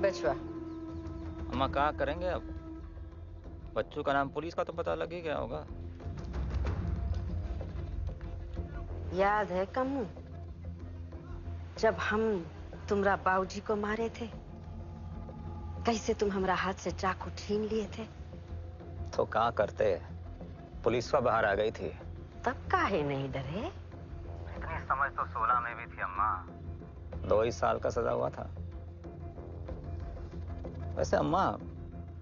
बचवा, अम्मा क्या करेंगे अब? बच्चों का नाम पुलिस का तो पता लग ही गया होगा। याद है कम्मू, जब हम तुम्हारा बाबूजी को मारे थे, कैसे तुम हमारा हाथ से चाकू छीन लिए थे? तो क्या करते, पुलिस का बाहर आ गई थी। तब काहे नहीं डरे? इतनी समझ तो 16 में भी थी अम्मा। 2 ही साल का सजा हुआ था। वैसे अम्मा,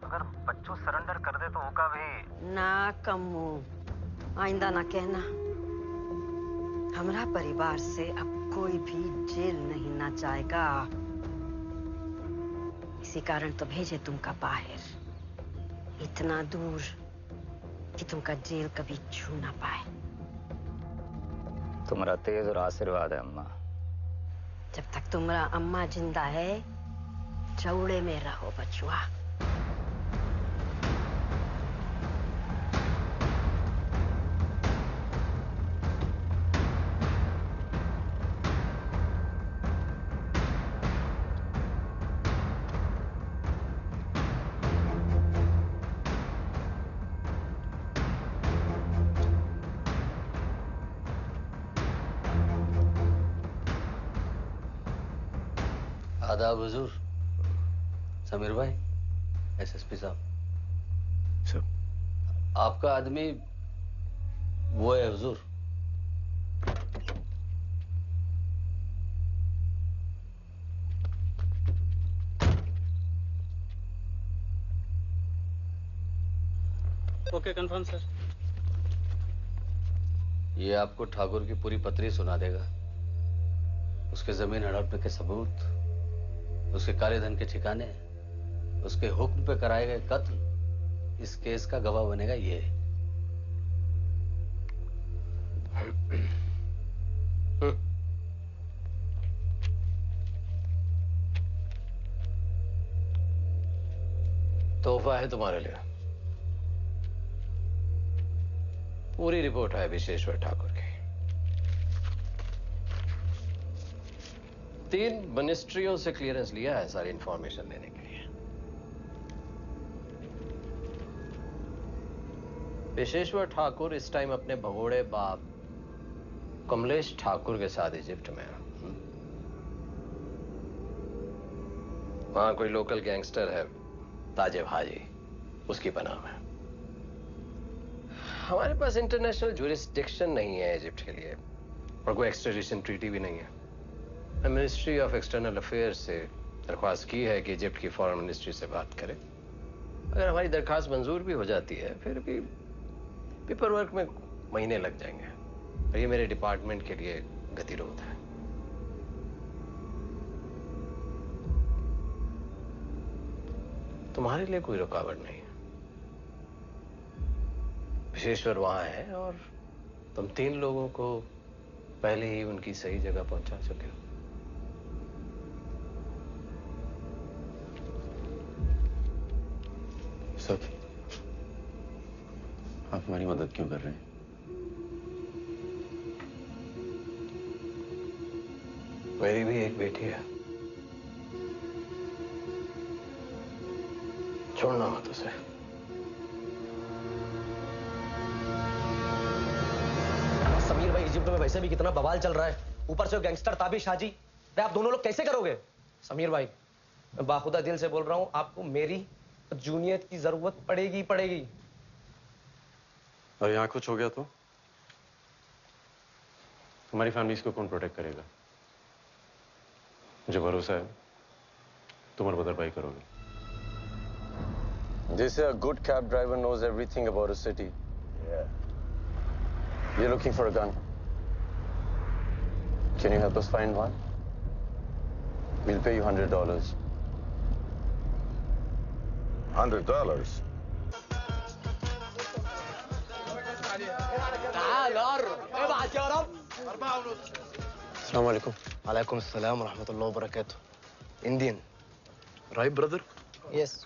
अगर बच्चों सरेंडर कर दे तो होगा भी ना कम्मू, आइंदा ना कहना। हमारा परिवार से अब कोई भी जेल नहीं ना जाएगा। इसी कारण तो भेजे तुमका बाहर, इतना दूर कि तुमका जेल कभी छू ना पाए। तुम्हारा तेज और आशीर्वाद है अम्मा। जब तक तुम्हारा अम्मा जिंदा है, चौड़े में रहो बचुआ। आदाब हुजूर। समीर भाई, एसएसपी साहब। आपका आदमी वो है हुजूर। Okay, confirm sir. ये आपको ठाकुर की पूरी पत्री सुना देगा। उसके जमीन हड़पने के सबूत, उसके काले धन के ठिकाने, उसके हुक्म पे कराए गए कत्ल, इस केस का गवाह बनेगा ये। तोहफा है तुम्हारे लिए। पूरी रिपोर्ट है विशेश्वर ठाकुर की। 3 मिनिस्ट्रियों से क्लियरेंस लिया है सारी इंफॉर्मेशन लेने के लिए। विशेश्वर ठाकुर इस टाइम अपने भगोड़े बाप कमलेश ठाकुर के साथ इजिप्ट में है। वहां कोई लोकल गैंगस्टर है, ताजिब हाजी, उसकी पनाह में। हमारे पास इंटरनेशनल ज्यूरिसडिक्शन नहीं है इजिप्ट के लिए और कोई एक्सट्रेडिशन ट्रीटी भी नहीं है। मिनिस्ट्री ऑफ एक्सटर्नल अफेयर्स से दरख्वास्त की है कि इजिप्ट की फॉरेन मिनिस्ट्री से बात करें। अगर हमारी दरख्वास्त मंजूर भी हो जाती है, फिर भी पेपर वर्क में महीने लग जाएंगे और ये मेरे डिपार्टमेंट के लिए गतिरोध है। तुम्हारे लिए कोई रुकावट नहीं है। विशेश्वर वहां है और तुम 3 लोगों को पहले ही उनकी सही जगह पहुंचा चुके हो। सब आप हमारी मदद क्यों कर रहे हैं? मेरी भी एक बेटी है, छोड़ना मत उसे। समीर भाई, इजिप्ट में वैसे भी कितना बवाल चल रहा है, ऊपर से गैंगस्टर ताबिश हाजी। आप दोनों लोग कैसे करोगे? समीर भाई, मैं बाखुदा दिल से बोल रहा हूं, आपको मेरी जूनियत की जरूरत पड़ेगी पड़ेगी। और यहाँ कुछ हो गया तो हमारी फैमिली को कौन प्रोटेक्ट करेगा? मुझे भरोसा है तुम और बदर भाई करोगे। They say a good cab driver knows everything about a city. Yeah. You're looking for a gun. Can you help us find one? We'll pay you $100. $100? अस्सलाम वालेकुम। वालेकुम अस्सलाम व रहमतुल्लाहि व बरकातुहू। Indian right brother? Yes.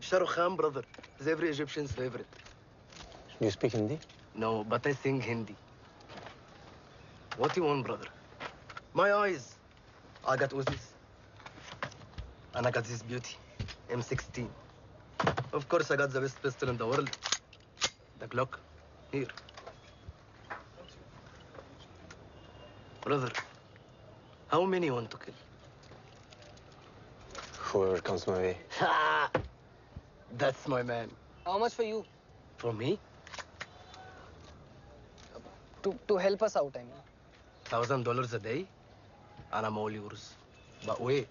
Shahrukh Khan, brother, is every Egyptian's favorite. You speak Hindi? No, but I sing Hindi. What do you want, brother? My eyes. I got Uzis. And I got this beauty, M16. Of course, I got the best pistol in the world. The Glock. Here. Brother, how many you want to kill? Whoever comes my way. Ha! That's my man. How much for you? For me? To help us out, I mean. $1,000 a day, and I'm all yours. But wait,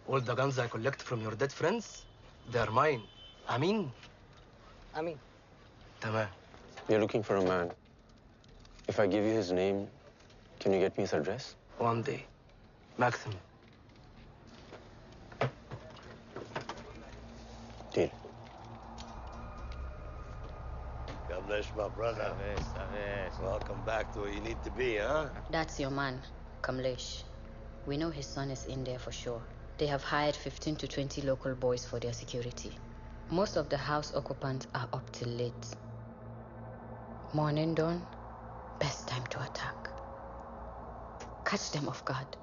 all the guns I collect from your dead friends, they're mine. Amin? Amin. Tamam. You're looking for a man. If I give you his name, can you get me his address? One day. Maximum. Deal. Kamlesh, my brother. Welcome back to where you need to be, huh? That's your man, Kamlesh. We know his son is in there for sure. They have hired 15 to 20 local boys for their security. Most of the house occupants are up till late. Morning dawn, best time to attack. Catch them off guard.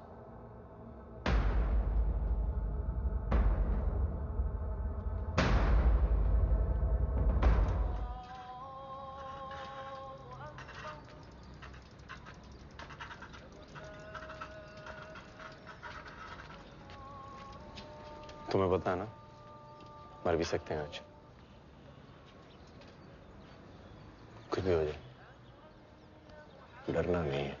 तुम्हें पता है ना, मर भी सकते हैं आज। कुछ भी हो जाए, डरना नहीं है।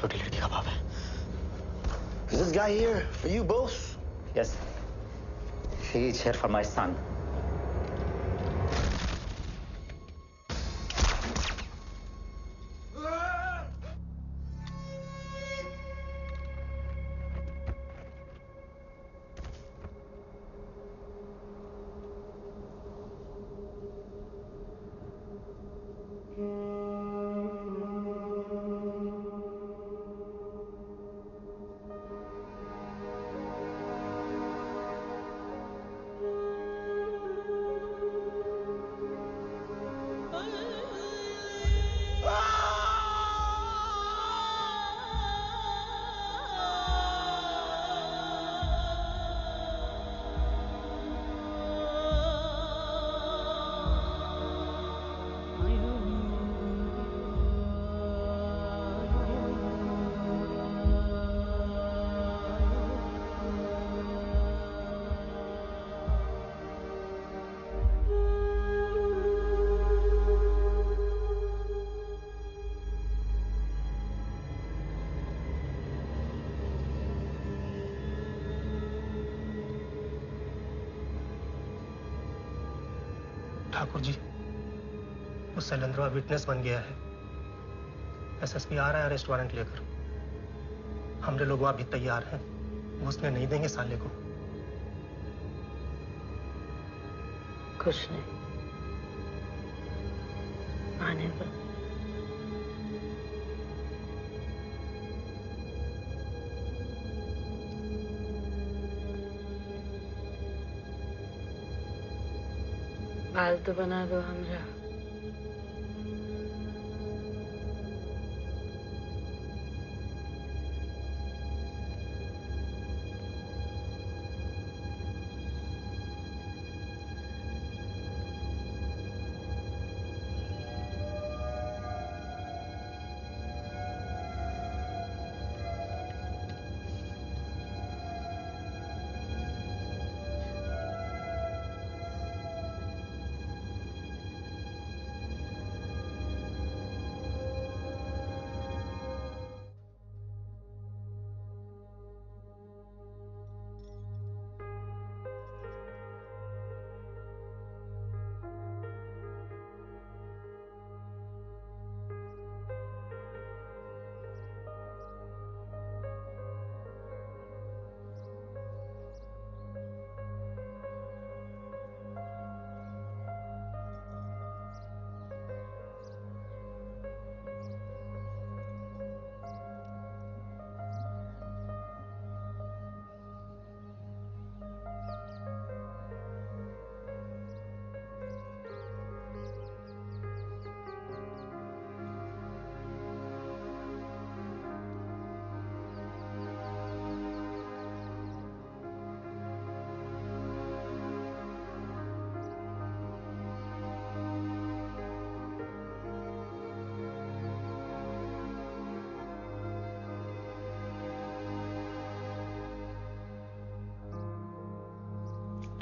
छोटी लड़की का बाप है। Is this guy here for you both? Yes. He is here for my son. Thakur ji, वो शैलेंद्रवा विटनेस बन गया है। एसएसपी आ रहा है अरेस्ट वारंट लेकर। हमने लोग वहां भी तैयार हैं, घुसने नहीं देंगे साले को। कुछ नहीं आने पर। बाल तो बना दो हमरा।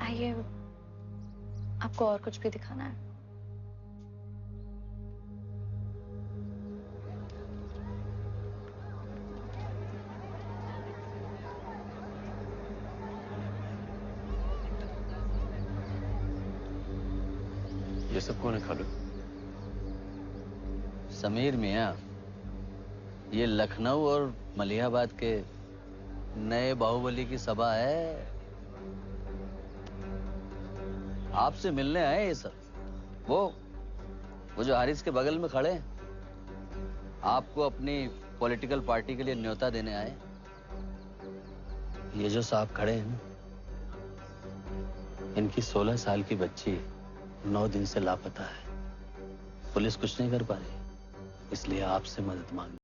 आइए, आपको और कुछ भी दिखाना है? ये सब कौन है खालू? समीर मियाँ, ये लखनऊ और मलिहाबाद के नए बाहुबली की सभा है। आपसे मिलने आए ये सब। वो जो हारिस के बगल में खड़े हैं, आपको अपनी पॉलिटिकल पार्टी के लिए न्योता देने आए। ये जो साहब खड़े हैं ना, इनकी 16 साल की बच्ची 9 दिन से लापता है। पुलिस कुछ नहीं कर पा रही, इसलिए आपसे मदद मांगी।